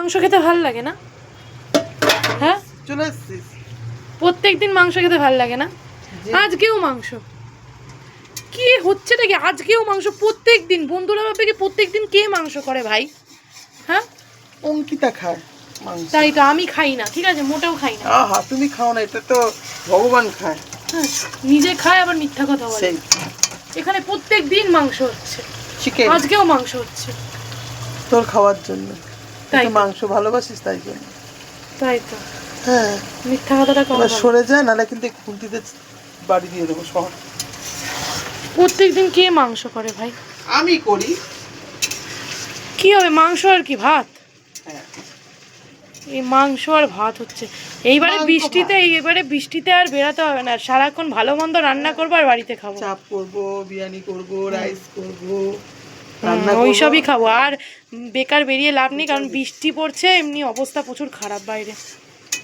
মাংস খেতে ভালো লাগে না? হ্যাঁ, চলে এসেছিস? প্রত্যেকদিন মাংস খেতে ভালো লাগে না? আজকেও মাংস। কি হচ্ছেটা কি? আজকেও মাংস প্রত্যেকদিন। বন্ধুরা ভাবে কি প্রত্যেকদিন কে মাংস করে ভাই? হ্যাঁ, অঙ্কিতা খায় মাংস। তাই তো আমি খাই না, ঠিক আছে, মোটেও খাই না। আহা, তুমি খাও না, এটা তো ভগবান খায়। হ্যাঁ, নিজে খায় আবার মিথ্যা কথা বলে। সেই এখানে প্রত্যেকদিন মাংস হচ্ছে, চিকেন আজকেও মাংস হচ্ছে। তোর খাওয়ার জন্য, তাই তুই তো। মাংস ভালোবাসিস তাই জন্য। তাই তো, হ্যাঁ, মিথ্যা কথাটা কম এবার বলো। সরে যায়, নাহলে কিন্তু খুন্তিতে বাড়ি দিয়ে দেবো শহর। প্রত্যেকদিন কে মাংস করে ভাই? আমি করি। কি হবে, মাংস আর কি ভাত? হ্যাঁ, এই মাংস আর ভাত হচ্ছে। এইবারে মাংস বৃষ্টিতে, ভাত। এইবারে বৃষ্টিতে আর বেরাতে হবে না, সারাক্ষণ ভালো মন্দ রান্না করবো আর বাড়িতে খাবো। চাপ করবো, বিরিয়ানি করবো, রাইস করবো, রান্না করবো। ওইসবই খাবো। আর বেকার বেরিয়ে লাভ নেই, কারণ বৃষ্টি পড়ছে, এমনি অবস্থা প্রচুর খারাপ বাইরে।